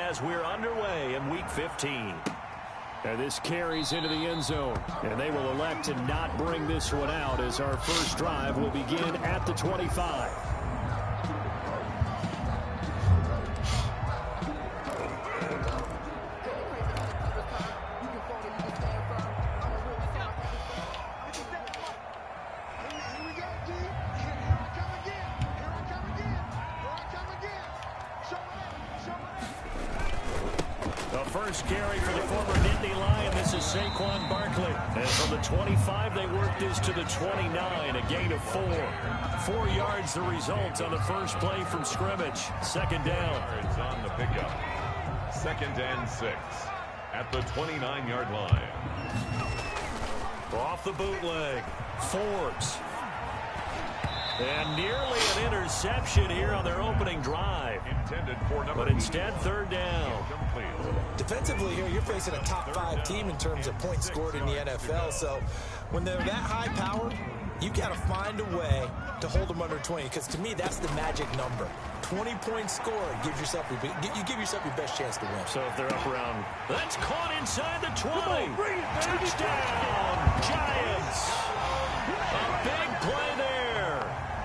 as we're underway in Week 15. And this carries into the end zone. And they will elect to not bring this one out as our first drive will begin at the 25. First carry for the former Nittany Lion. This is Saquon Barkley. And from the 25, they work this to the 29, a gain of 4. 4 yards the result on the first play from scrimmage. Second down. It's on the pickup. 2nd and 6 at the 29-yard line. Off the bootleg. Forbes. And nearly an interception here on their opening drive. Intended for number, but instead, third down. Defensively here, you're facing a top 5 team in terms of points scored in the NFL. So when they're that high powered, you got to find a way to hold them under 20. Because to me, that's the magic number. 20 points scored gives yourself you give yourself your best chance to win. So if they're up around, that's caught inside the 20. Touchdown, Giants. A big play there.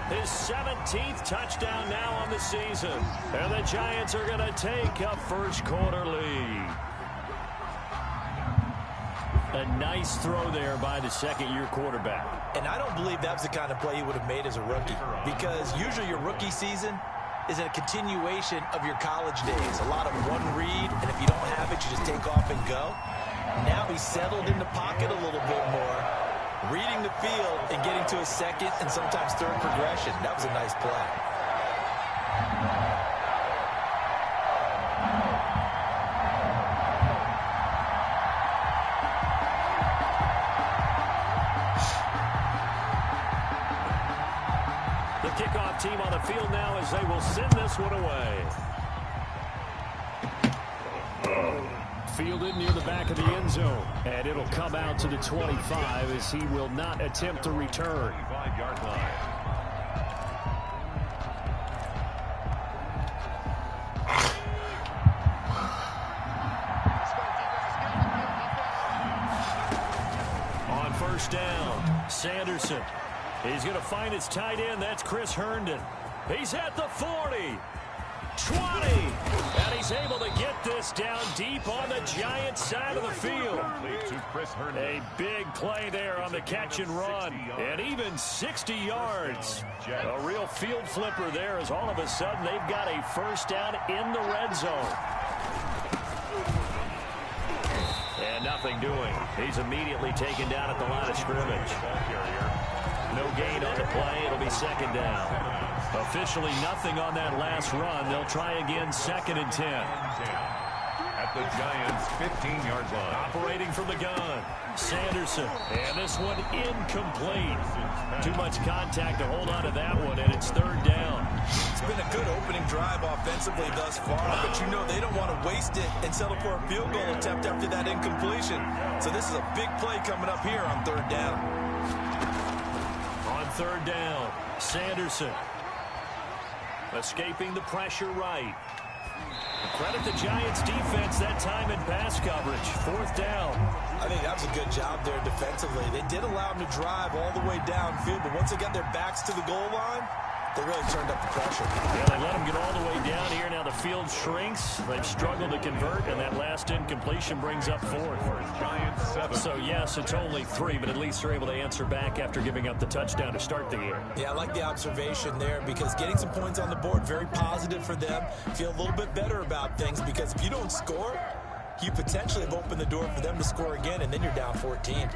His 17th touchdown now on the season. And the Giants are going to take a first quarter lead. A nice throw there by the second-year quarterback. And I don't believe that's the kind of play he would have made as a rookie. Because usually your rookie season is a continuation of your college days. A lot of one read, and if you don't have it, you just take off and go. Now he's settled in the pocket a little bit more, reading the field and getting to a second and sometimes third progression. That was a nice play. The kickoff team on the field now as they will send this one away. Fielded near the back of the end zone. And it'll come out to the 25 as he will not attempt to return. 25-yard line. On first down, Sanderson. He's going to find his tight end. That's Chris Herndon. He's at the 40. 20. And he's able to get this down deep on the Giants side of the field. A big play there on the catch and run. And even 60 yards. A real field flipper there as all of a sudden they've got a first down in the red zone. And nothing doing. He's immediately taken down at the line of scrimmage. No gain on the play. It'll be second down. Officially nothing on that last run. They'll try again, 2nd and 10. At the Giants' 15-yard line. Operating from the gun, Sanderson. And this one incomplete. Too much contact to hold on to that one, and it's third down. It's been a good opening drive offensively thus far, but you know they don't want to waste it and settle for a field goal attempt after that incompletion. So this is a big play coming up here on third down. On third down, Sanderson. Escaping the pressure right. Credit the Giants defense that time in pass coverage. Fourth down. I think that was a good job there defensively. They did allow them to drive all the way downfield, but once they got their backs to the goal line, they really turned up the pressure. Yeah, they let them get all the way down here. Now the field shrinks. They've struggled to convert, and that last incompletion brings up fourth. Giants 7. So, yes, it's only 3, but at least they're able to answer back after giving up the touchdown to start the year. Yeah, I like the observation there because getting some points on the board, very positive for them. Feel a little bit better about things because if you don't score, you potentially have opened the door for them to score again, and then you're down 14.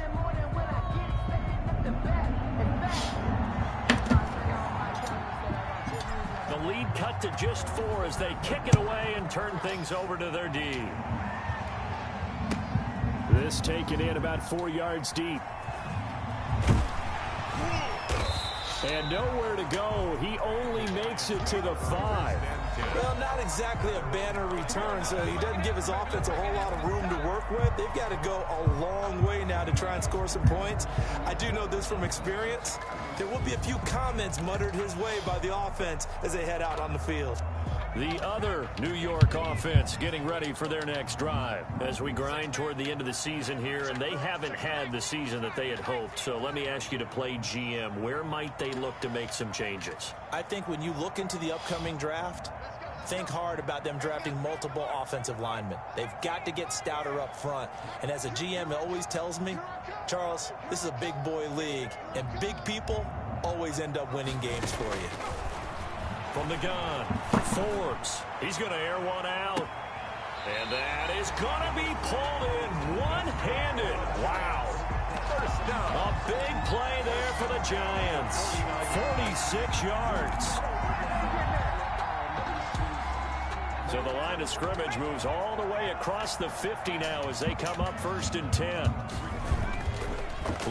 The lead cut to just 4 as they kick it away and turn things over to their D. This taken in about 4 yards deep. And nowhere to go. He only makes it to the 5. Well, not exactly a banner return, so he doesn't give his offense a whole lot of room to work with. They've got to go a long way now to try and score some points. I do know this from experience. There will be a few comments muttered his way by the offense as they head out on the field. The other New York offense getting ready for their next drive as we grind toward the end of the season here, and they haven't had the season that they had hoped. So let me ask you to play GM. Where might they look to make some changes? I think when you look into the upcoming draft, think hard about them drafting multiple offensive linemen. They've got to get stouter up front. And as a GM, it always tells me, Charles, this is a big boy league, and big people always end up winning games for you. From the gun, Forbes. He's going to air one out. And that is going to be pulled in one-handed. Wow. A big play there for the Giants. 46 yards. So the line of scrimmage moves all the way across the 50 now as they come up 1st and 10.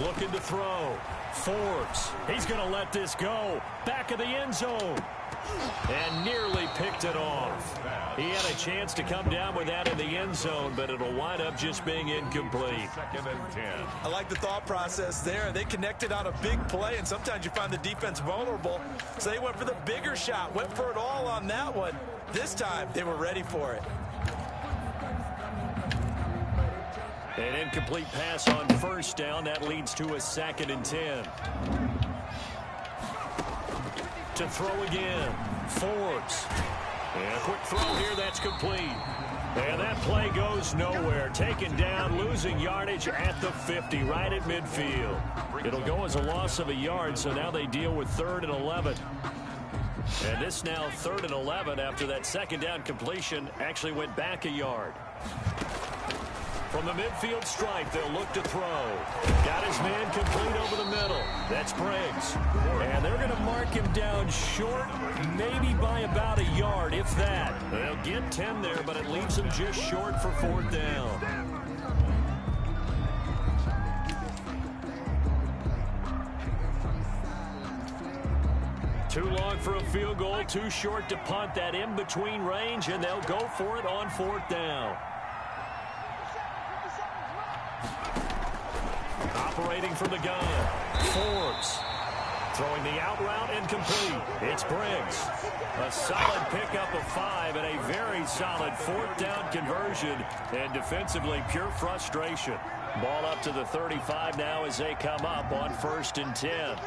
Looking to throw. Forbes. He's going to let this go. Back of the end zone. And nearly picked it off. He had a chance to come down with that in the end zone, but it'll wind up just being incomplete. 2nd and 10. I like the thought process there. They connected on a big play, and sometimes you find the defense vulnerable. So they went for the bigger shot, went for it all on that one. This time, they were ready for it. An incomplete pass on 1st down. That leads to a 2nd and 10. To throw again. Forbes. And a quick throw here. That's complete. And that play goes nowhere. Taken down, losing yardage at the 50, right at midfield. It'll go as a loss of a yard, so now they deal with 3rd and 11. And this now 3rd and 11 after that 2nd down completion actually went back a yard. From the midfield stripe, they'll look to throw. Got his man complete over the middle. That's Briggs. And they're going to mark him down short, maybe by about a yard, if that. They'll get 10 there, but it leaves them just short for 4th down. Too long for a field goal, too short to punt. That in-between range, and they'll go for it on 4th down. Operating from the gun, Forbes. Throwing the out route incomplete. It's Briggs. A solid pickup of 5 and a very solid 4th down conversion. And defensively, pure frustration. Ball up to the 35 now as they come up on 1st and 10.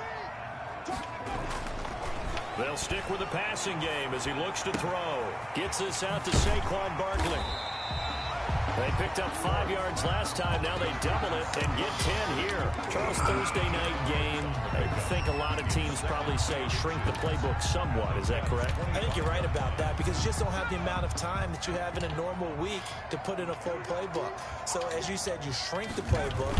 They'll stick with the passing game as he looks to throw. Gets this out to Saquon Barkley. They picked up 5 yards last time. Now they double it and get 10 here. Charles, Thursday night game. I think a lot of teams probably say shrink the playbook somewhat. Is that correct? I think you're right about that because you just don't have the amount of time that you have in a normal week to put in a full playbook. So as you said, you shrink the playbook,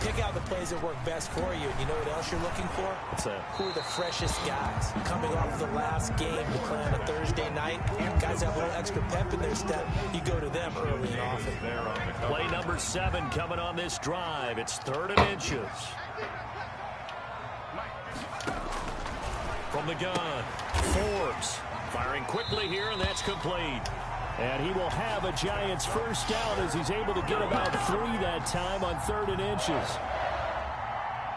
pick out the plays that work best for you. And you know what else you're looking for? What's that? Who are the freshest guys coming off the last game to play on a Thursday night? Guys have a little extra pep in their step. You go to them early and often. Play number 7 coming on this drive. It's 3rd and inches. From the gun, Forbes firing quickly here, and that's complete. And he will have a Giants 1st down as he's able to get about 3 that time on 3rd and inches.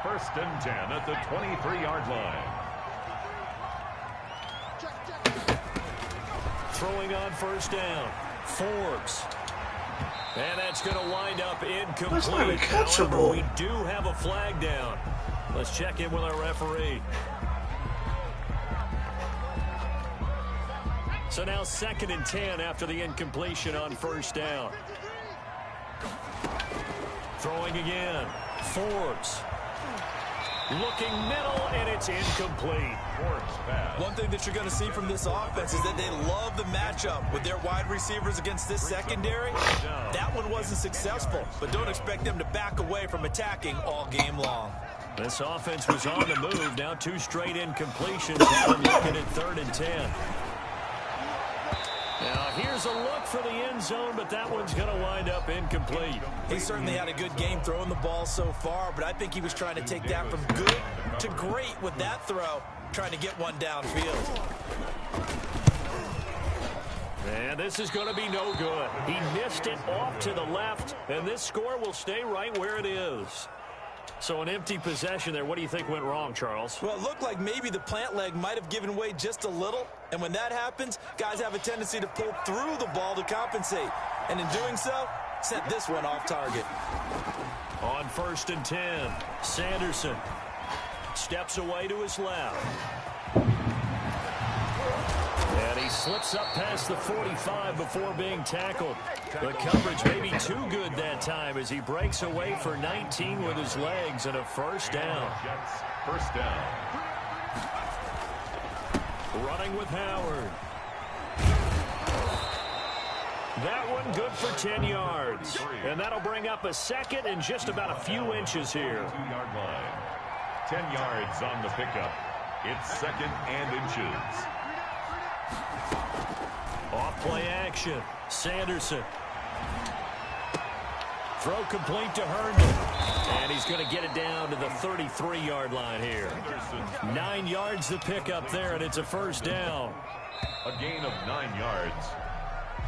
1st and 10 at the 23-yard line. Throwing on 1st down, Forbes. And that's going to wind up incomplete. That's not a catchable. However, we do have a flag down. Let's check in with our referee. So now 2nd and 10 after the incompletion on 1st down. Throwing again. Forbes. Looking middle, and it's incomplete. One thing that you're going to see from this offense is that they love the matchup with their wide receivers against this secondary. That one wasn't successful, but don't expect them to back away from attacking all game long. This offense was on the move. Now 2 straight incompletions. Now looking at 3rd and 10. Now here's a look for the end zone, but that one's going to wind up incomplete. He certainly had a good game throwing the ball so far, but I think he was trying to take that from good to great with that throw, trying to get one downfield. And this is going to be no good. He missed it off to the left, and this score will stay right where it is. So an empty possession there. What do you think went wrong, Charles? Well, it looked like maybe the plant leg might have given way just a little. And when that happens, guys have a tendency to pull through the ball to compensate. And in doing so, sent this one off target. On 1st and 10, Sanderson steps away to his left. And he slips up past the 45 before being tackled. The coverage may be too good that time as he breaks away for 19 with his legs and a first down. First down. Running with Howard. That one good for 10 yards. And that'll bring up a second and just about a few inches here. 2-yard line. 10 yards on the pickup. It's 2nd and inches. Off play action. Sanderson. Throw complete to Herndon. And he's going to get it down to the 33-yard line here. 9 yards to pick up there, and it's a first down. A gain of 9 yards.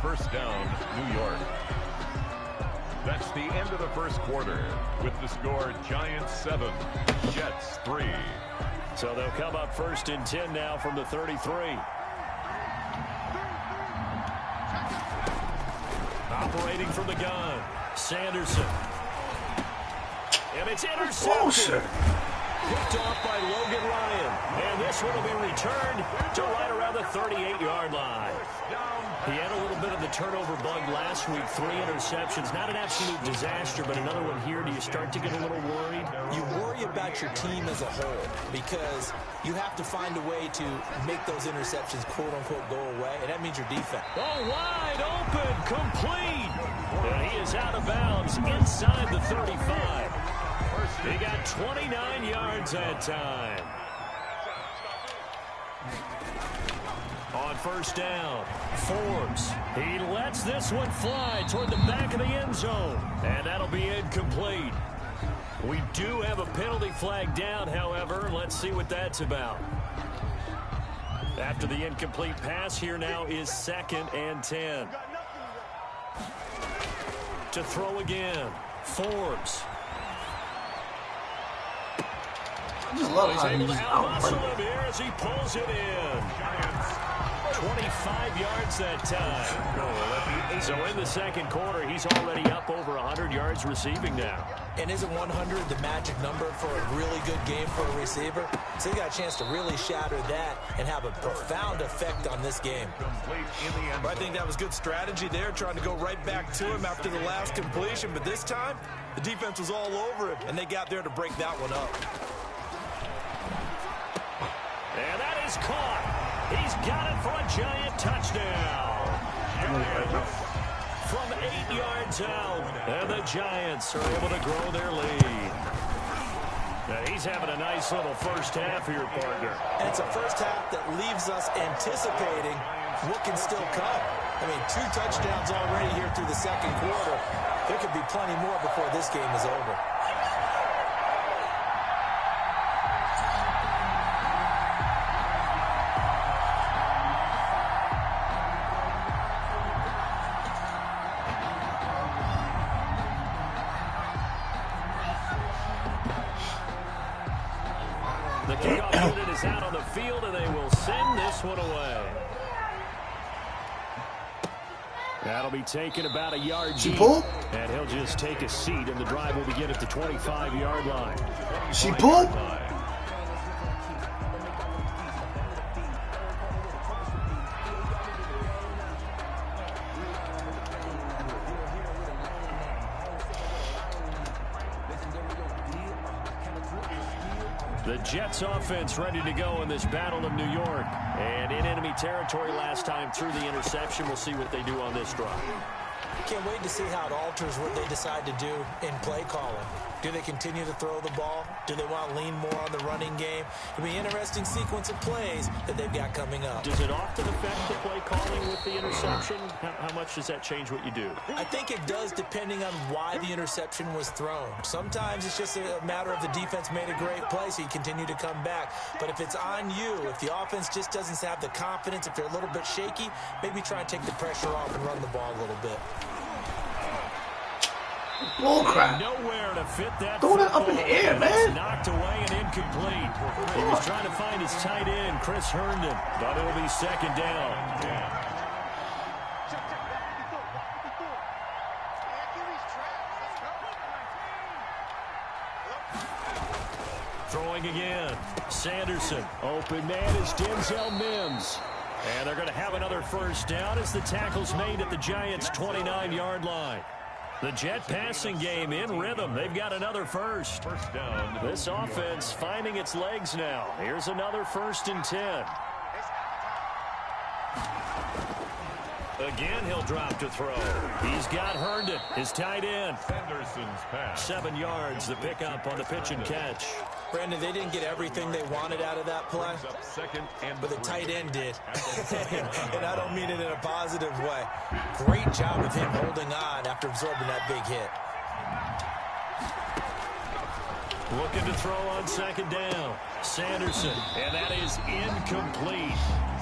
First down, New York. That's the end of the first quarter with the score Giants 7, Jets 3. So they'll come up 1st and 10 now from the 33. Operating from the gun, Sanderson. And it's intercepted. Picked off by Logan Ryan. And this one will be returned to right around the 38-yard line. He had a little bit of the turnover bug last week. 3 interceptions. Not an absolute disaster, but another one here. Do you start to get a little worried? You worry about your team as a whole because you have to find a way to make those interceptions, quote-unquote, go away, and that means your defense. Oh, wide open, complete. And he is out of bounds inside the 35. He got 29 yards that time. On 1st down, Forbes. He lets this one fly toward the back of the end zone. And that'll be incomplete. We do have a penalty flag down, however. Let's see what that's about. After the incomplete pass, here now is 2nd and 10. To throw again, Forbes. I just love how he's out-muscle him here as he pulls it in. 25 yards that time. So in the second quarter, he's already up over 100 yards receiving now. And isn't 100 the magic number for a really good game for a receiver? So he got a chance to really shatter that and have a profound effect on this game. But I think that was good strategy there, trying to go right back to him after the last completion. But this time, the defense was all over him, and they got there to break that one up. And that is caught. He's got it for a Giant touchdown. From 8 yards out. And the Giants are able to grow their lead. Now he's having a nice little first half here, partner. And it's a first half that leaves us anticipating what can still come. I mean, 2 touchdowns already here through the second quarter. There could be plenty more before this game is over. The kickoff unit is out on the field, and they will send this one away. That'll be taken about a yard deep. And he'll just take a seat, and the drive will begin at the 25-yard line. She pulled? The Jets offense ready to go in this battle of New York. And in enemy territory last time through the interception. We'll see what they do on this drive. Can't wait to see how it alters what they decide to do in play calling. Do they continue to throw the ball? Do they want to lean more on the running game? It'll be an interesting sequence of plays that they've got coming up. Does it often affect the play calling with the interception? How much does that change what you do? I think it does depending on why the interception was thrown. Sometimes it's just a matter of the defense made a great play, so you continue to come back. But if it's on you, if the offense just doesn't have the confidence, if they're a little bit shaky, maybe try and take the pressure off and run the ball a little bit. Bull crap. Nowhere to fit that. Throw that up in the air, man. Knocked away and incomplete. He was trying to find his tight end, Chris Herndon, but it'll be second down. Throwing again. Sanderson. Open man is Denzel Mims. And they're going to have another first down as the tackle's made at the Giants' 29-yard line. The Jet passing game in rhythm. They've got another first. First down. This offense finding its legs now. Here's another 1st and 10. Again, he'll drop to throw. He's got Herndon, his tight end. Sanderson's pass. 7 yards, the pickup on the pitch and catch. Brandon, they didn't get everything they wanted out of that play, Up second and but the 3. tight end did. And I don't mean it in a positive way. Great job with him holding on after absorbing that big hit. Looking to throw on second down. Sanderson, and that is incomplete.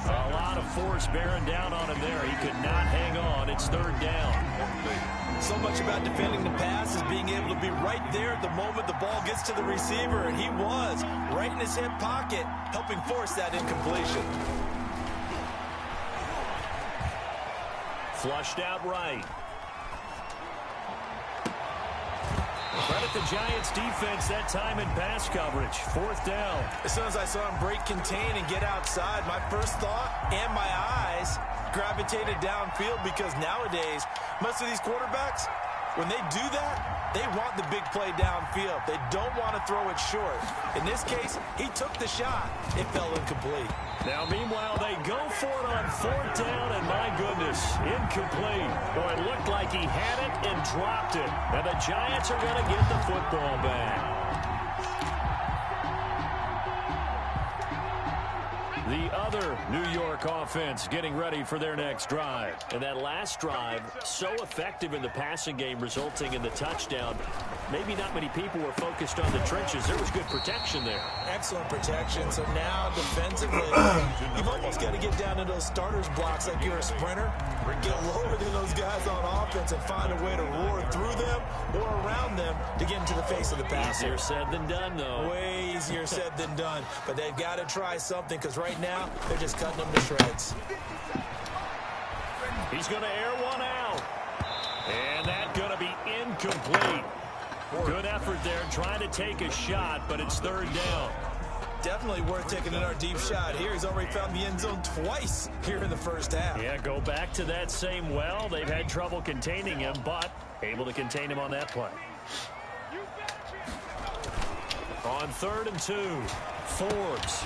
A lot of force bearing down on him there. He could not hang on. It's 3rd down. So much about defending the pass is being able to be right there at the moment the ball gets to the receiver, and he was right in his hip pocket, helping force that incompletion. Flushed out right. Credit the Giants defense that time in pass coverage. 4th down. As soon as I saw him break contain and get outside, my first thought and my eyes gravitated downfield, because nowadays, most of these quarterbacks, when they do that, they want the big play downfield. They don't want to throw it short. In this case, he took the shot. It fell incomplete. Now, meanwhile, they go for it on 4th down, and my goodness, incomplete. Boy, it looked like he had it and dropped it. And the Giants are going to get the football back. The other New York offense getting ready for their next drive. And that last drive, so effective in the passing game, resulting in the touchdown. Maybe not many people were focused on the trenches. There was good protection there. Excellent protection. So now defensively, you've almost got to get down to those starters blocks like you're a sprinter. Get lower than those guys on offense and find a way to roar through them or around them to get into the face of the passer. Easier said than done, though. Way easier said than done. But they've got to try something, because right now they're just cutting them to shreds. He's going to air one out. And that's going to be incomplete. Good effort there, trying to take a shot, but it's 3rd down. Definitely worth taking another deep shot here. He's already found the end zone twice here in the first half. Yeah, go back to that same well. They've had trouble containing him, but able to contain him on that play. On 3rd and 2, Forbes.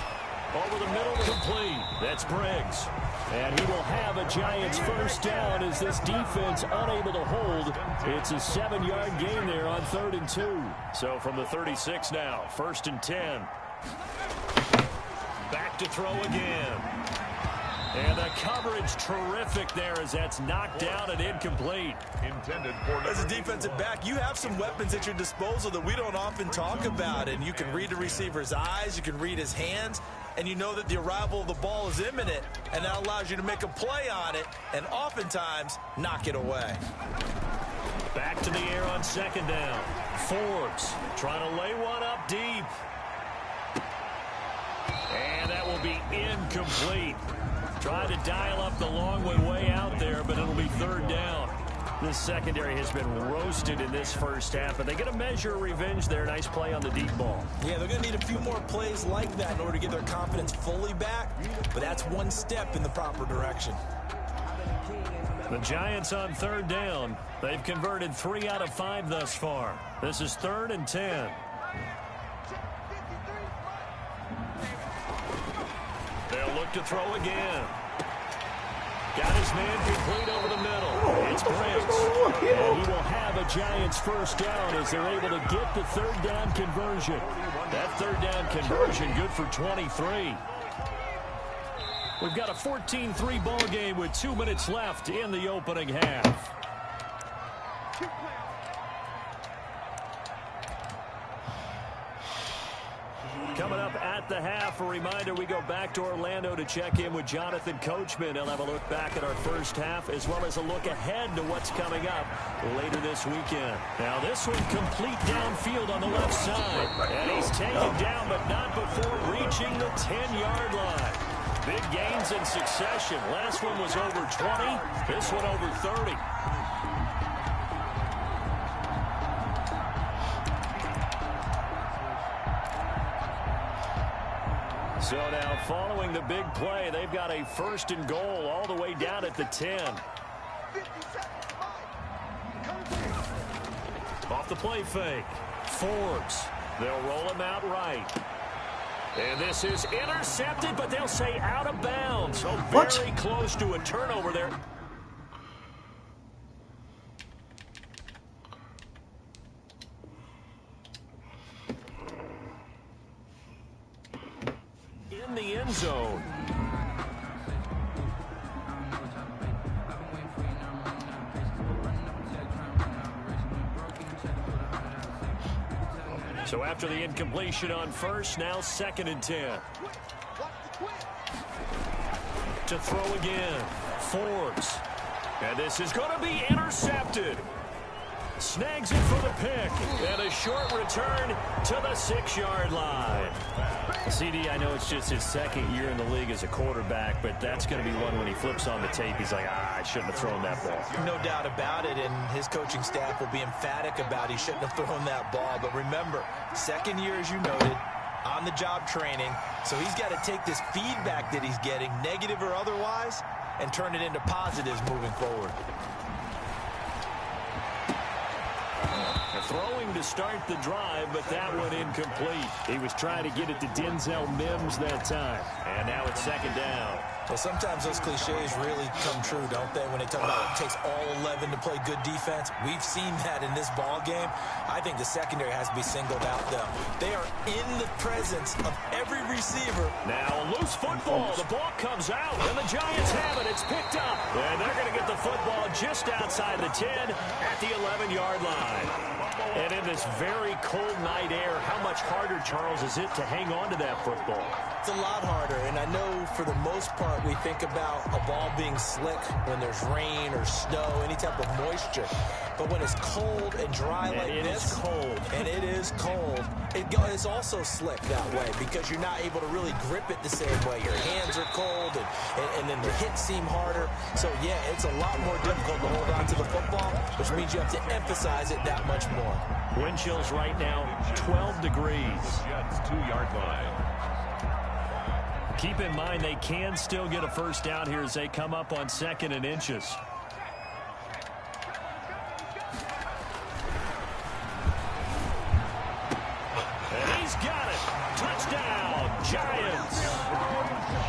Over the middle, complete. That's Briggs. And he will have a Giants first down as this defense unable to hold. It's a 7-yard gain there on 3rd and 2. So from the 36 now, 1st and 10. Back to throw again. And the coverage terrific there as that's knocked down and incomplete. Intended for As a defensive back, you have some weapons at your disposal that we don't often talk about. And you can read the receiver's eyes, you can read his hands, and you know that the arrival of the ball is imminent, and that allows you to make a play on it and oftentimes knock it away. Back to the air on 2nd down. Forbes trying to lay one up deep. And that will be incomplete. Tried to dial up the long way out there, but it'll be 3rd down. This secondary has been roasted in this first half, but they get a measure of revenge there. Nice play on the deep ball. Yeah, they're going to need a few more plays like that in order to get their confidence fully back, but that's one step in the proper direction. The Giants on 3rd down. They've converted 3 out of 5 thus far. This is 3rd and 10. They'll look to throw again. Got his man complete over the middle. It's Briggs. And he will have a Giants first down as they're able to get the 3rd down conversion. That 3rd down conversion good for 23. We've got a 14-3 ball game with 2 minutes left in the opening half. Coming up at the half, a reminder, we go back to Orlando to check in with Jonathan Coachman. He'll have a look back at our first half as well as a look ahead to what's coming up later this weekend. Now this one complete downfield on the left side. And he's taken down, but not before reaching the 10-yard line. Big gains in succession. Last one was over 20. This one over 30. So now following the big play, they've got a 1st and goal all the way down at the 10. Off the play fake. Forbes. They'll roll him out right. And this is intercepted, but they'll say out of bounds. So very close to a turnover there. In the end zone. So after the incompletion on first, now 2nd and 10. To throw again. Forbes. And this is going to be intercepted. Snags it for the pick. And a short return to the 6-yard line. CD, I know it's just his 2nd year in the league as a quarterback, but that's going to be one when he flips on the tape, he's like, I shouldn't have thrown that ball. No doubt about it, and his coaching staff will be emphatic about he shouldn't have thrown that ball. But remember, 2nd year, as you noted, on-the-job training, so he's got to take this feedback that he's getting, negative or otherwise, and turn it into positives moving forward. Throwing to start the drive, but that one incomplete. He was trying to get it to Denzel Mims that time. And now it's 2nd down. Well, sometimes those cliches really come true, don't they? When they talk about it takes all 11 to play good defense. We've seen that in this ball game. I think the secondary has to be singled out, though. They are in the presence of every receiver. Now a loose football. The ball comes out, and the Giants have it. It's picked up. And they're going to get the football just outside the 10 at the 11-yard line. And in this very cold night air, how much harder, Charles, is it to hang on to that football? It's a lot harder, and I know for the most part we think about a ball being slick when there's rain or snow, any type of moisture. But when it's cold and dry like this, it is cold. And it is cold, it's also slick that way because you're not able to really grip it the same way. Your hands are cold, and then the hits seem harder. So, yeah, it's a lot more difficult to hold on to the football, which means you have to emphasize it that much more. Wind chills right now, 12 degrees. Jets 2-yard line. Keep in mind they can still get a 1st down here as they come up on 2nd and inches. And he's got it. Touchdown, Giants.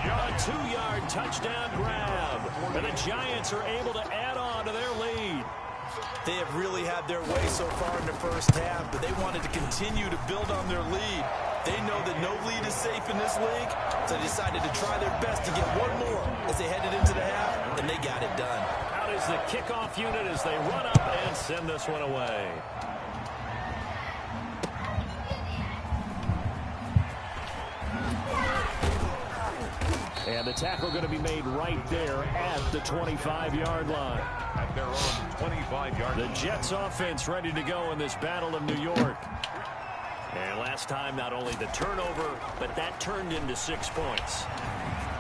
A 2-yard touchdown grab. And the Giants are able to add on to their lead. They have really had their way so far in the first half, but they wanted to continue to build on their lead. They know that no lead is safe in this league, so they decided to try their best to get one more as they headed into the half, and they got it done. Out is the kickoff unit as they run up and send this one away. And the tackle going to be made right there at the 25-yard line. At their own 25-yard line. The Jets offense ready to go in this Battle of New York. And last time, not only the turnover, but that turned into 6 points.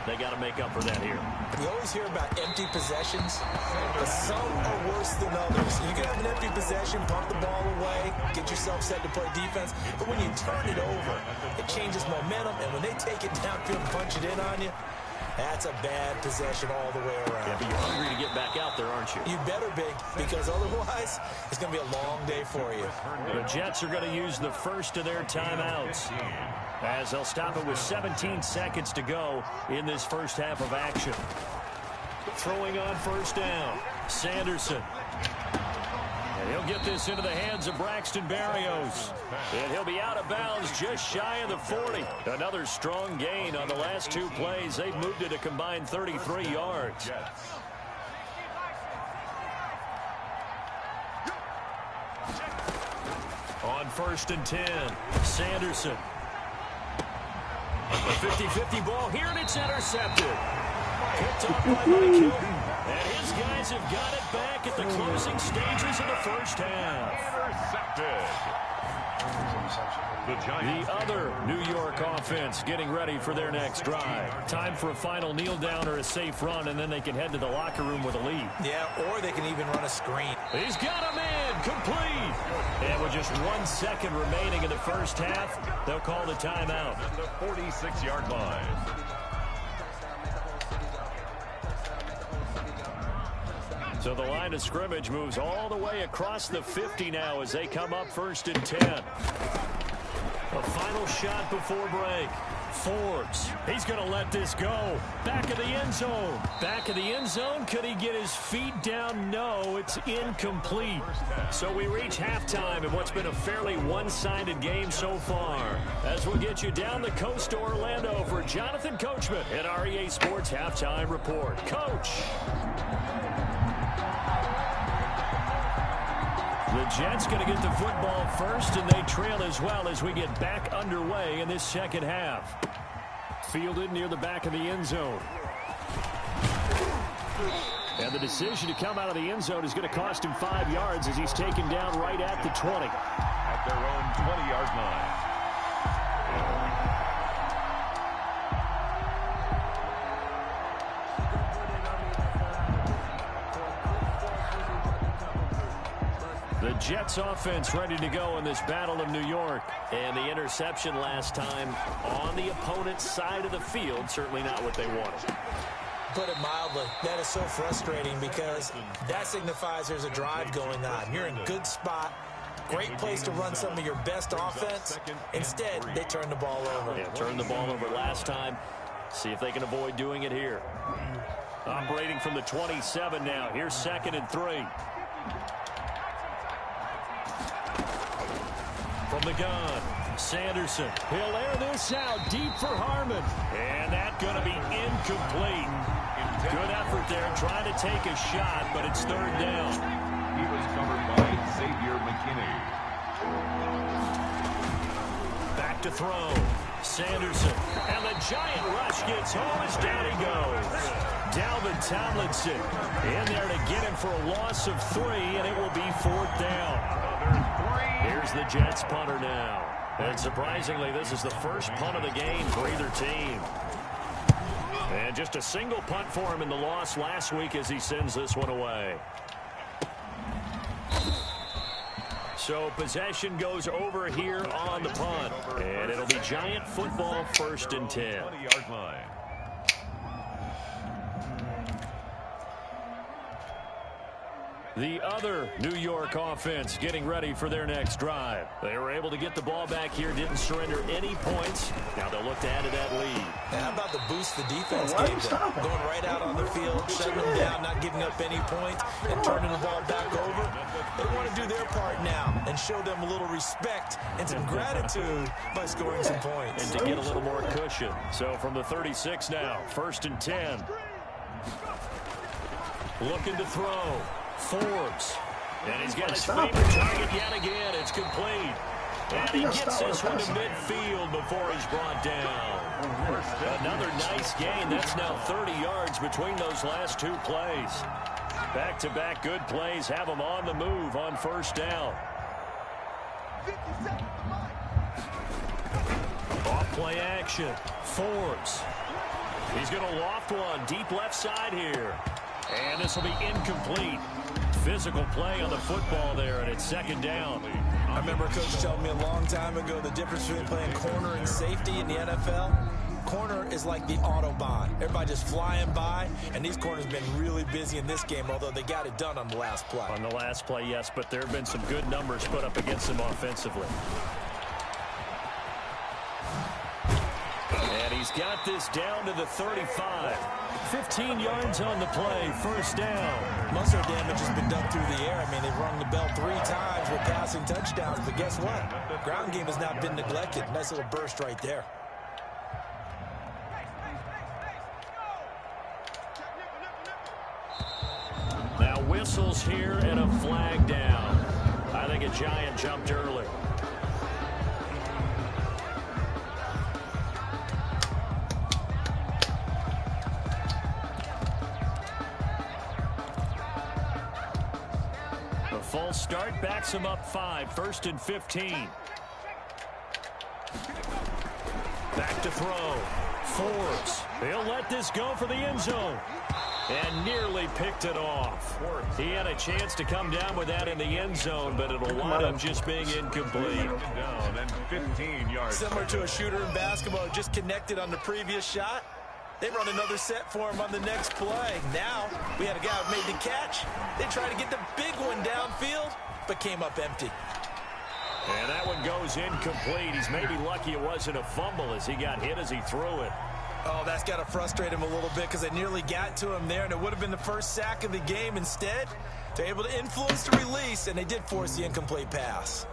They got to make up for that here. We always hear about empty possessions, but some are worse than others. You can have an empty possession, pump the ball away, get yourself set to play defense, but when you turn it over, it changes momentum, and when they take it downfield and punch it in on you, that's a bad possession all the way around. Yeah, but you're hungry to get back out there, aren't you? You better be, because otherwise, it's going to be a long day for you. The Jets are going to use the first of their timeouts as they'll stop it with 17 seconds to go in this first half of action. Throwing on 1st down, Sanderson. And he'll get this into the hands of Braxton Berrios. And he'll be out of bounds just shy of the 40. Another strong gain on the last 2 plays. They've moved it a combined 33 yards. On 1st and 10, Sanderson. A 50-50 ball here, and it's intercepted. Picked off by Mike Hilton. And his guys have got it back at the closing stages of the first half. Intercepted. The other New York offense getting ready for their next drive. Time for a final kneel down or a safe run, and then they can head to the locker room with a lead. Yeah, or they can even run a screen. He's got a man complete. And with just 1 second remaining in the first half, they'll call the timeout. At the 46-yard line. So the line of scrimmage moves all the way across the 50 now as they come up 1st and 10. A final shot before break. Forbes, he's going to let this go. Back of the end zone. Back of the end zone. Could he get his feet down? No, it's incomplete. So we reach halftime in what's been a fairly one-sided game so far. As we'll get you down the coast to Orlando for Jonathan Coachman at REA Sports Halftime Report. Coach. The Jets going to get the football first, and they trail as well as we get back underway in this second half. Fielded near the back of the end zone. And the decision to come out of the end zone is going to cost him 5 yards as he's taken down right at the 20. At their own 20-yard line. The Jets offense ready to go in this Battle of New York. And the interception last time on the opponent's side of the field, certainly not what they wanted. Put it mildly, that is so frustrating because that signifies there's a drive going on. You're in a good spot, great place to run some of your best offense. Instead, they turn the ball over. Yeah, turned the ball over last time. See if they can avoid doing it here. Operating from the 27 now. Here's 2nd and 3. From the gun, Sanderson. He'll air this out deep for Harmon. And that's going to be incomplete. Good effort there trying to take a shot, but it's 3rd down. He was covered by Xavier McKinney. Back to throw. Sanderson. And the giant rush gets home as down he goes. Dalvin Tomlinson in there to get him for a loss of 3, and it will be 4th down. Here's the Jets punter now. And surprisingly, this is the first punt of the game for either team. And just a single punt for him in the loss last week as he sends this one away. So possession goes over here on the punt. And it'll be Giant football 1st and 10. 20-yard line. The other New York offense getting ready for their next drive. They were able to get the ball back here, didn't surrender any points. Now they'll look to add to that lead. And how about the boost the defense gave them? Going right out on the field, shutting them down, not giving up any points, and turning the ball back over. They want to do their part now and show them a little respect and some gratitude by scoring some points. And to get a little more cushion. So from the 36 now, 1st and 10. Looking to throw. Forbes. And he's got his favorite target yet again. It's complete. And he gets this one to midfield before he's brought down. Another nice gain. That's now 30 yards between those last 2 plays. Back-to-back good plays have him on the move on 1st down. Off-play action. Forbes. He's going to loft one deep left side here. And this will be incomplete. Physical play on the football there, and it's 2nd down. I remember a coach telling me a long time ago the difference between playing corner and safety in the NFL. Corner is like the Autobahn. Everybody just flying by, and these corners have been really busy in this game, although they got it done on the last play. On the last play, yes, but there have been some good numbers put up against them offensively. And he's got this down to the 35. 15 yards on the play, 1st down. Muscle damage has been done through the air. I mean, they've rung the bell 3 times with passing touchdowns, but guess what? Ground game has not been neglected. Nice little burst right there. Now whistles here and a flag down. I think a Giant jumped early. The false start backs him up 5, 1st and 15. Back to throw. Forbes. He'll let this go for the end zone. And nearly picked it off. He had a chance to come down with that in the end zone, but it'll wind up just being incomplete. Down and 15 yards. Similar to a shooter in basketball, just connected on the previous shot. They run another set for him on the next play. Now, we had a guy who made the catch. They tried to get the big one downfield, but came up empty. And that one goes incomplete. He's maybe lucky it wasn't a fumble as he got hit as he threw it. Oh, that's got to frustrate him a little bit because they nearly got to him there, and it would have been the first sack of the game. Instead, they're able to influence the release, and they did force the incomplete pass.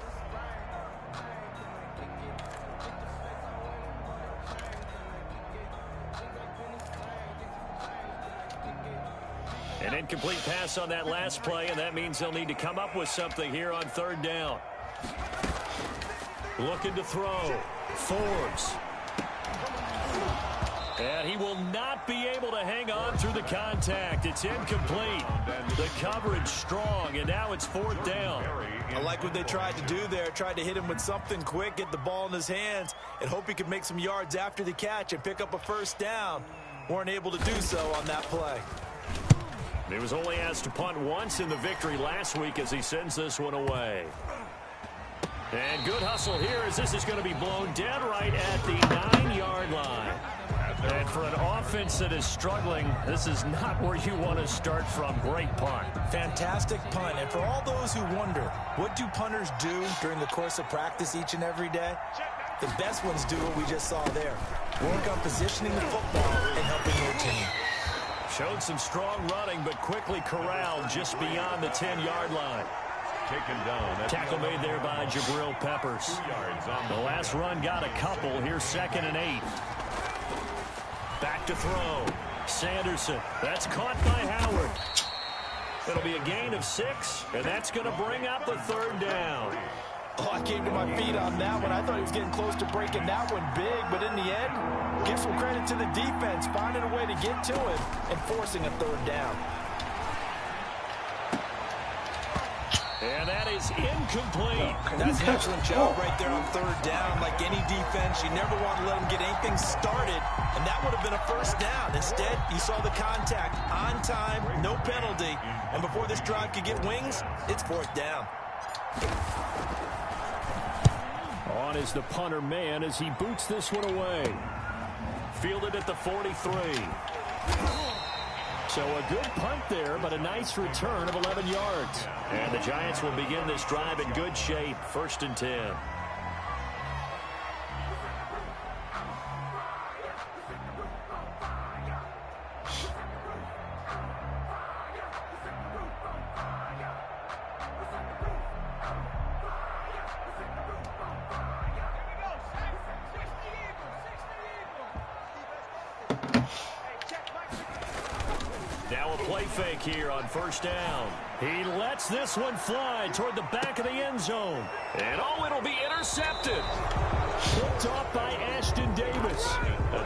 An incomplete pass on that last play, and that means they'll need to come up with something here on 3rd down. Looking to throw. Forbes. And he will not be able to hang on through the contact. It's incomplete. The coverage strong, and now it's 4th down. I like what they tried to do there. Tried to hit him with something quick, get the ball in his hands, and hope he could make some yards after the catch and pick up a 1st down. Weren't able to do so on that play. He was only asked to punt once in the victory last week as he sends this one away. And good hustle here as this is going to be blown dead right at the 9-yard line. And for an offense that is struggling, this is not where you want to start from. Great punt. Fantastic punt. And for all those who wonder, what do punters do during the course of practice each and every day? The best ones do what we just saw there. Work on positioning the football and helping their team. Showed some strong running, but quickly corralled just beyond the 10-yard line. Taken down. Tackle made there by Jabril Peppers. 2 yards on The last run got a couple. Here's 2nd and 8. Back to throw. Sanderson. That's caught by Howard. It'll be a gain of 6, and that's going to bring up the 3rd down. Oh, I came to my feet on that one. I thought he was getting close to breaking that one big, but in the end, give some credit to the defense, finding a way to get to him and forcing a 3rd down. And that is incomplete. That's an excellent job right there on 3rd down. Like any defense, you never want to let them get anything started, and that would have been a 1st down. Instead, you saw the contact on time, no penalty, and before this drive could get wings, it's 4th down. On is the punter man as he boots this one away. Fielded at the 43. So a good punt there, but a nice return of 11 yards. And the Giants will begin this drive in good shape. 1st and 10. Now a play fake here on 1st down. He lets this one fly toward the back of the end zone. And oh, it'll be intercepted. Picked off by Ashton Davis.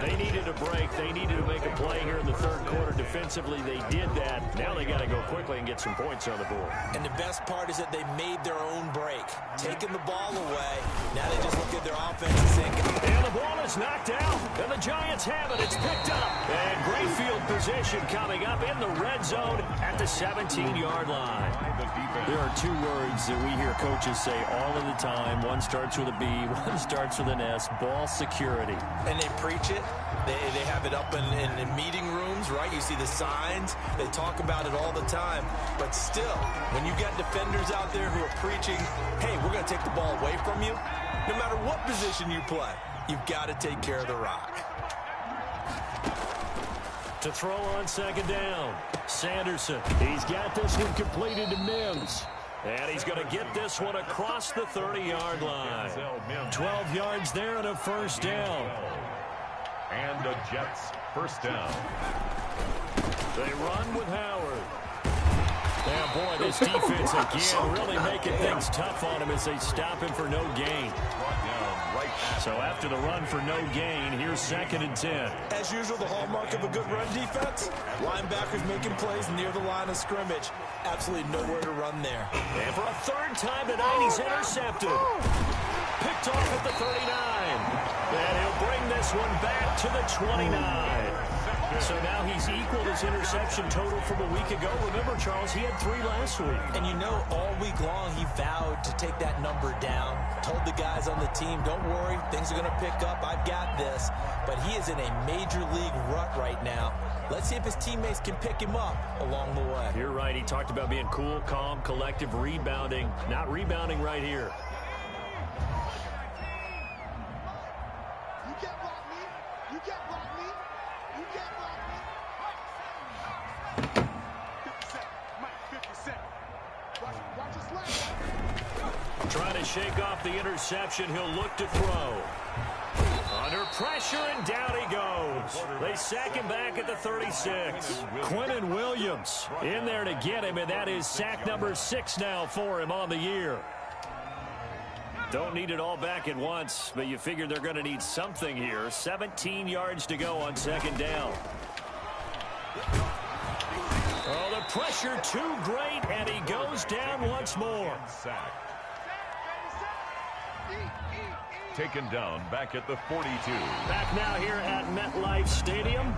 They needed a break. They needed to make a play here in the 3rd quarter. Defensively, they did that. Now they got to go quickly and get some points on the board. And the best part is that they made their own break. Taking the ball away. Now they just look at their offense and think. And the ball is knocked out. And the Giants have it. It's picked up. And great field position coming up in the red zone at the 17-yard line. There are 2 words that we hear coaches say all of the time. One starts with a B, one starts with an S. Ball security. And they preach it. They have it up in meeting rooms, right? You see the signs. They talk about it all the time. But still, when you got defenders out there who are preaching, hey, we're going to take the ball away from you, no matter what position you play, you've got to take care of the rock. To throw on 2nd down, Sanderson. He's got this one completed to Mims. And he's going to get this one across the 30-yard line. 12 yards there and a 1st down. And the Jets 1st down. They run with Howard. Yeah, boy, this defense again really making things tough on him as they stop him for no gain. So after the run for no gain, here's 2nd and 10. As usual, the hallmark of a good run defense, linebackers making plays near the line of scrimmage. Absolutely nowhere to run there. And for a third time tonight, he's intercepted. Picked off at the 39. And he'll bring this one back to the 29. So now he's equaled his interception total from a week ago. Remember, Charles, he had 3 last week. And you know, all week long he vowed to take that number down. Told the guys on the team, don't worry, things are going to pick up. I've got this. But he is in a major league rut right now. Let's see if his teammates can pick him up along the way. You're right. He talked about being cool, calm, collective, rebounding. Not rebounding right here. Trying to shake off the interception. He'll look to throw. Under pressure, and down he goes. They sack him back at the 36. Quinnen Williams in there to get him, and that is sack number 6 now for him on the year. Don't need it all back at once, but you figure they're going to need something here. 17 yards to go on second down. Oh, the pressure too great, and he goes down once more. Taken down back at the 42. Back now here at MetLife Stadium.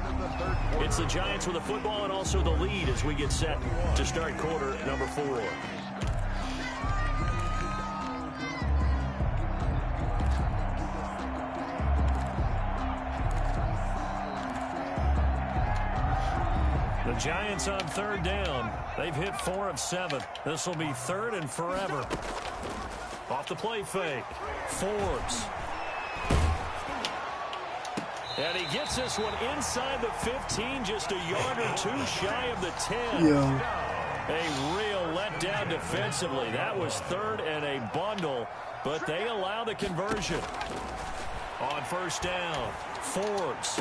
It's the Giants with the football and also the lead as we get set to start quarter number 4. The Giants on third down. They've hit 4 of 7. This will be 3rd and forever. Off the play fake. Forbes. And he gets this one inside the 15, just a yard or 2 shy of the 10. Yeah. A real letdown defensively. That was 3rd and a bundle, but they allow the conversion. On first down, Forbes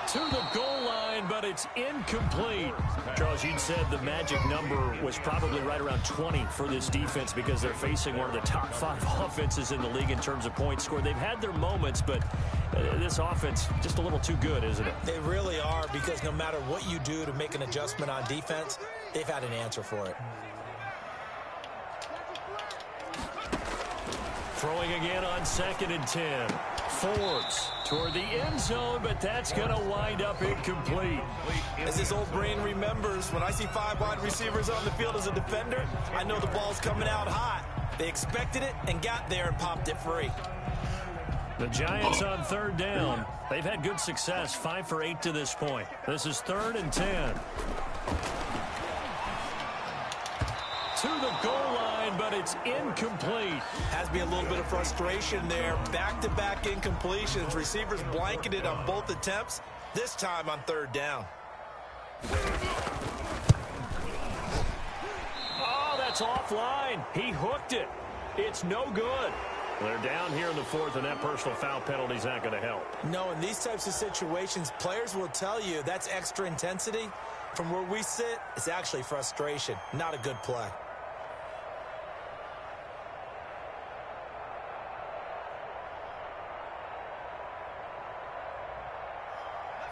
to the goal line, but it's incomplete. Charles, you said the magic number was probably right around 20 for this defense because they're facing one of the top 5 offenses in the league in terms of points scored. They've had their moments, but this offense just a little too good, isn't it? They really are, because no matter what you do to make an adjustment on defense, they've had an answer for it. Throwing again on 2nd and 10. Forbes toward the end zone, but that's going to wind up incomplete. As his old brain remembers, when I see 5 wide receivers on the field as a defender, I know the ball's coming out hot. They expected it and got there and popped it free. The Giants on third down. They've had good success, 5 for 8 to this point. This is 3rd and 10. To the goal line, but it's incomplete. Has to be a little bit of frustration there. Back-to-back incompletions. Receivers blanketed on both attempts, this time on 3rd down. Oh, that's offline. He hooked it. It's no good. They're down here in the 4th, and that personal foul penalty is not going to help. No, in these types of situations, players will tell you that's extra intensity. From where we sit, it's actually frustration, not a good play.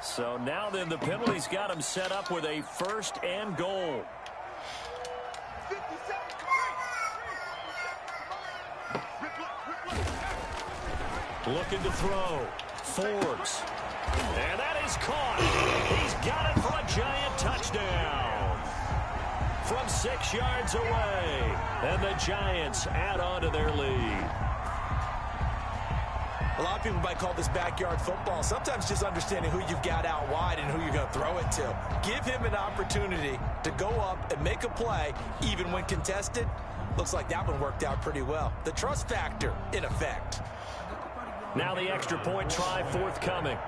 So now then, the penalty's got him set up with a 1st and goal. Looking to throw. Forbes. And that is caught. He's got it for a giant touchdown. From 6 yards away. And the Giants add on to their lead. A lot of people might call this backyard football. Sometimes just understanding who you've got out wide and who you're going to throw it to. Give him an opportunity to go up and make a play, even when contested. Looks like that one worked out pretty well. The trust factor in effect. Now the extra point try forthcoming.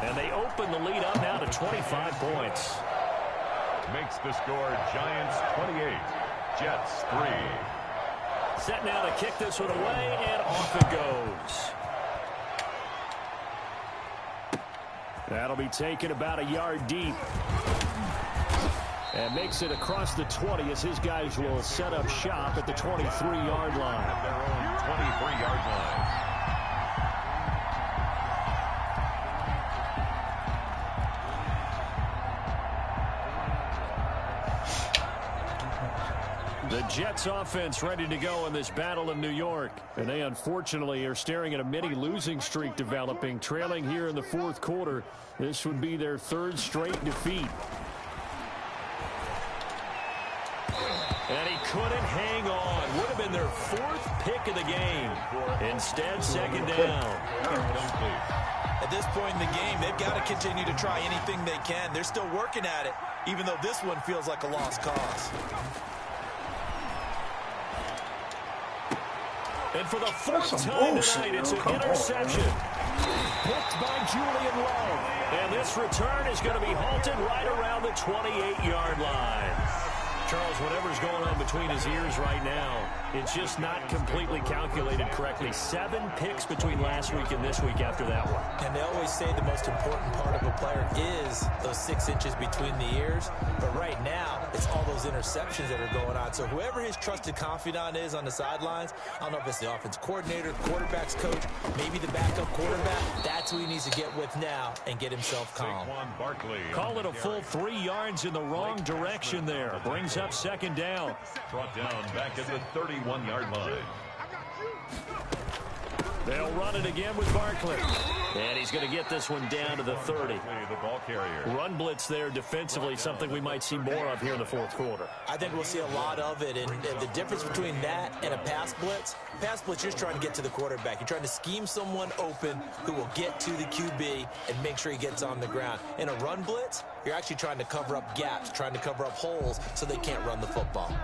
And they open the lead up now to 25 points. Makes the score Giants 28, Jets 3. Set now to kick this one away, and off it goes. That'll be taken about a yard deep. And makes it across the 20 as his guys will set up shop at the 23-yard line. At their own 23-yard line. The Jets offense ready to go in this battle in New York. And they unfortunately are staring at a mini losing streak developing, trailing here in the fourth quarter. This would be their third straight defeat. And he couldn't hang on. Would have been their fourth pick of the game. Instead, second down. At this point in the game, they've got to continue to try anything they can. They're still working at it, even though this one feels like a lost cause. And for the fourth time tonight, it's an interception. Picked by Julian Love. And this return is going to be halted right around the 28-yard line. Charles, whatever's going on between his ears right now, it's just not completely calculated correctly. 7 picks between last week and this week after that one. And they always say the most important part of a player is those 6 inches between the ears. But right now, it's all those interceptions that are going on. So whoever his trusted confidant is on the sidelines, I don't know if it's the offense coordinator, quarterback's coach, maybe the backup quarterback, that's who he needs to get with now and get himself calm. Call it a full 3 yards in the wrong direction there. Brings up second down. Brought down back at the 31-yard line. They'll run it again with Barkley. And he's going to get this one down to the 30. The ball carrier. Run blitz there defensively, something we might see more of here in the fourth quarter. I think we'll see a lot of it. And the difference between that and a pass blitz, you're just trying to get to the quarterback. You're trying to scheme someone open who will get to the QB and make sure he gets on the ground. In a run blitz, you're actually trying to cover up gaps, trying to cover up holes so they can't run the football.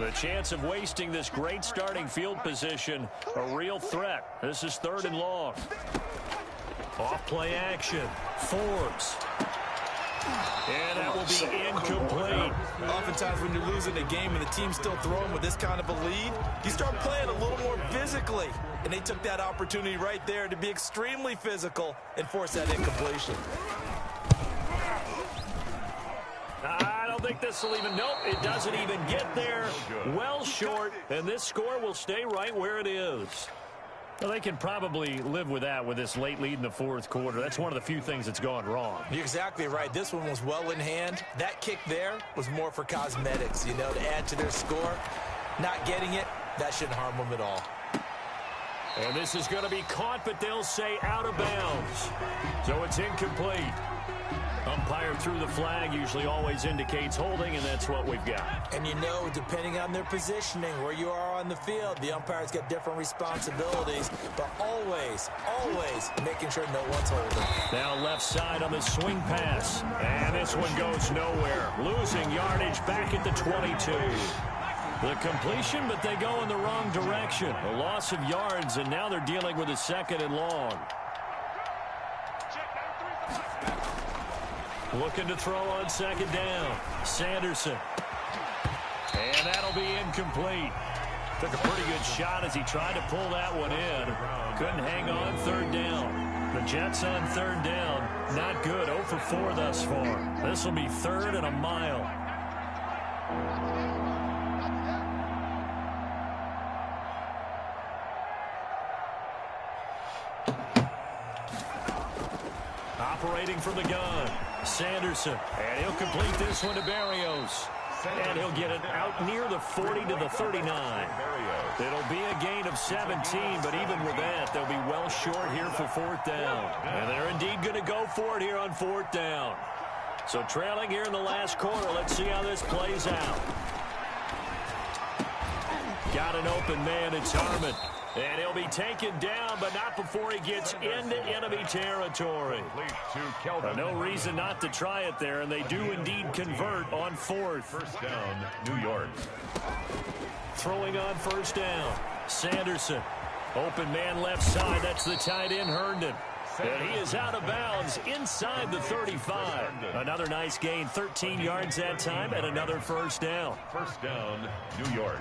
The chance of wasting this great starting field position, a real threat. This is 3rd and long. Off play action. Forbes. And that will be incomplete. Oftentimes when you're losing a game and the team's still throwing with this kind of a lead, you start playing a little more physically. And they took that opportunity right there to be extremely physical and force that incompletion. I don't think this will even, nope, it doesn't even get there. Well short, and this score will stay right where it is. Well, they can probably live with that with this late lead in the fourth quarter. That's one of the few things that's gone wrong. You're exactly right. This one was well in hand. That kick there was more for cosmetics, you know, to add to their score. Not getting it, that shouldn't harm them at all. And this is going to be caught, but they'll say out of bounds. So it's incomplete. Umpire threw the flag, usually always indicates holding, and that's what we've got. And you know, depending on their positioning, where you are on the field, the umpire's got different responsibilities, but always, always making sure no one's holding. Now left side on the swing pass, and this one goes nowhere. Losing yardage back at the 22. The completion, but they go in the wrong direction. A loss of yards, and now they're dealing with a 2nd and long. Looking to throw on 2nd down. Sanderson. And that'll be incomplete. Took a pretty good shot as he tried to pull that one in. Couldn't hang on 3rd down. The Jets on 3rd down. Not good. 0 for 4 thus far. This will be 3rd and a mile. Operating from the gun. Sanderson, and he'll complete this one to Barrios. And he'll get it out near the 40 to the 39. It'll be a gain of 17, but even with that, they'll be well short here for 4th down. And they're indeed going to go for it here on 4th down. So trailing here in the last quarter, let's see how this plays out. Got an open man, it's Harmon. And he'll be taken down, but not before he gets into enemy territory. No reason not to try it there, and they do indeed convert on 4th. 1st down, New York. Throwing on 1st down. Sanderson. Open man left side. That's the tight end, Herndon. And he is out of bounds inside the 35. Another nice gain, 13 yards that time, and another 1st down. 1st down, New York.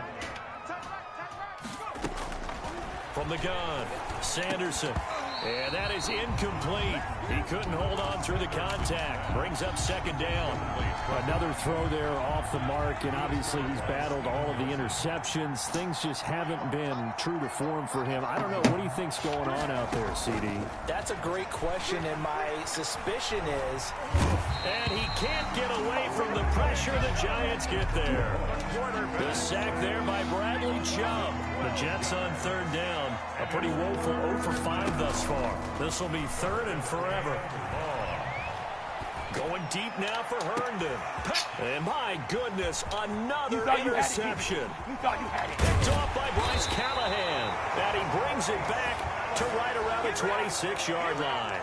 From the gun, Sanderson. And that is incomplete. He couldn't hold on through the contact. Brings up second down. Another throw there off the mark, and obviously he's battled all of the interceptions. Things just haven't been true to form for him. I don't know. What do you think's going on out there, CD? That's a great question, and my suspicion is... And he can't get away from the pressure. The Giants get there. The sack there by Bradley Chubb. The Jets on third down. A pretty woeful 0 for 5 thus far. This will be third and forever. Going deep now for Herndon. And my goodness, another interception. Picked off by Bryce Callahan. And he brings it back to right around the 26-yard line.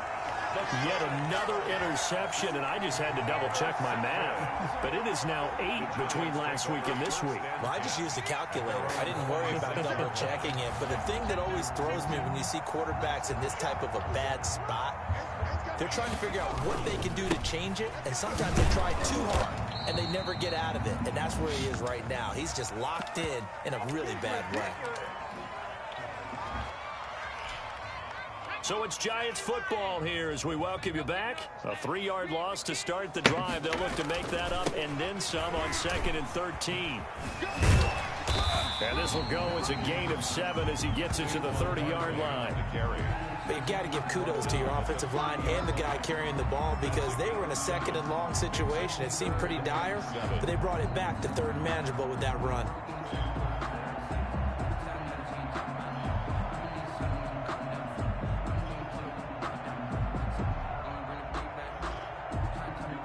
Yet another interception, and I just had to double-check my math. But it is now 8 between last week and this week. Well, I just used a calculator. I didn't worry about double-checking it. But the thing that always throws me when you see quarterbacks in this type of a bad spot, they're trying to figure out what they can do to change it, and sometimes they try too hard, and they never get out of it. And that's where he is right now. He's just locked in a really bad way. So it's Giants football here as we welcome you back. A 3-yard loss to start the drive. They'll look to make that up and then some on 2nd and 13. And this will go as a gain of 7 as he gets it to the 30-yard line. But you've got to give kudos to your offensive line and the guy carrying the ball because they were in a 2nd and long situation. It seemed pretty dire, but they brought it back to 3rd and manageable with that run.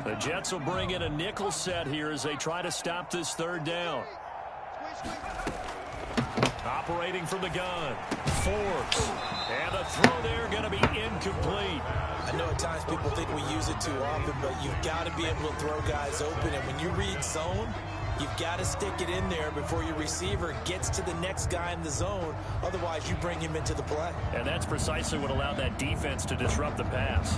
The Jets will bring in a nickel set here as they try to stop this 3rd down. Operating from the gun. Forbes. And the throw there going to be incomplete. I know at times people think we use it too often, but you've got to be able to throw guys open. And when you read zone, you've got to stick it in there before your receiver gets to the next guy in the zone. Otherwise, you bring him into the play. And that's precisely what allowed that defense to disrupt the pass.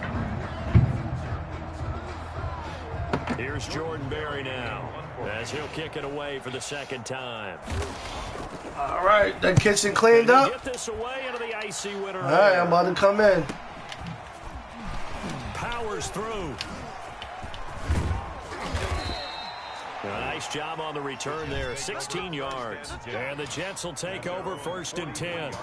Here's Jordan Berry now as he'll kick it away for the 2nd time. All right, that kitchen cleaned up. Get this away into the icy winter. All right, I'm about to come in. Powers through. A nice job on the return there, 16 yards. And the Jets will take over 1st and 10.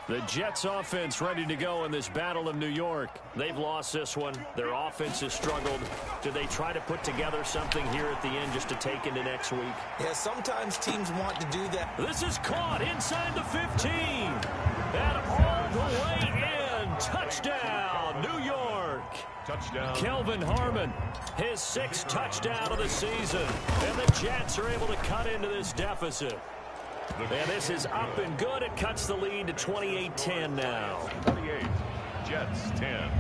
The Jets offense ready to go in this Battle of New York. They've lost this one. Their offense has struggled. Do they try to put together something here at the end just to take into next week? Yeah, sometimes teams want to do that. This is caught inside the 15. And all the way in. Touchdown, New York. Touchdown. Kelvin Harmon, his 6th touchdown of the season. And the Jets are able to cut into this deficit. And this is up and good. It cuts the lead to 28-10 now. 28, Jets 10.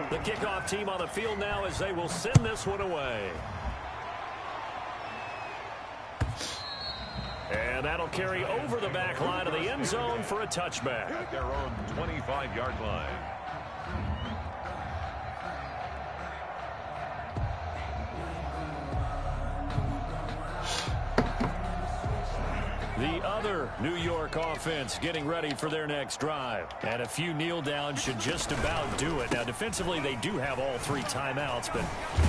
The kickoff team on the field now as they will send this one away. And that'll carry over the back line of the end zone for a touchback. At their own 25-yard line. The other New York offense getting ready for their next drive. And a few kneel downs should just about do it. Now, defensively, they do have all 3 timeouts, but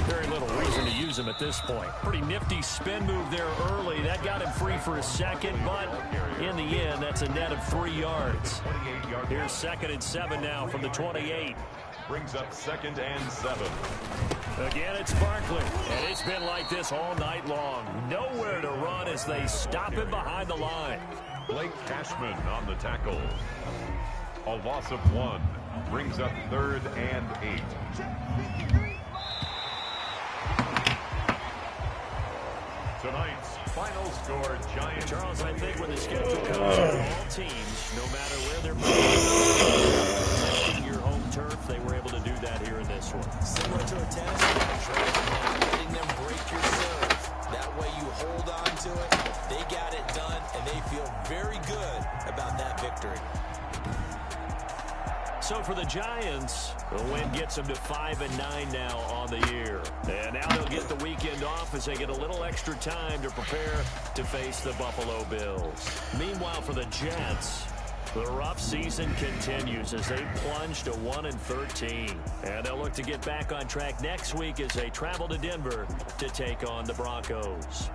very little reason to use them at this point. Pretty nifty spin move there early. That got him free for a second, but in the end, that's a net of 3 yards. Here's 2nd and 7 now from the 28. Brings up 2nd and 7. Again, it's Barkley, and it's been like this all night long. Nowhere to run as they stop him behind the line. Blake Cashman on the tackle. A loss of 1. Brings up 3rd and 8. Tonight's final score, Giants. Charles, I think when the schedule comes for all teams, no matter where they're playing, protecting your home turf, they were able to do that here in this one. Similar to a tennis match, right? to it. They got it done, and they feel very good about that victory. So for the Giants, the win gets them to 5-9 now on the year. And now they'll get the weekend off as they get a little extra time to prepare to face the Buffalo Bills. Meanwhile, for the Jets, the rough season continues as they plunge to 1-13. And they'll look to get back on track next week as they travel to Denver to take on the Broncos.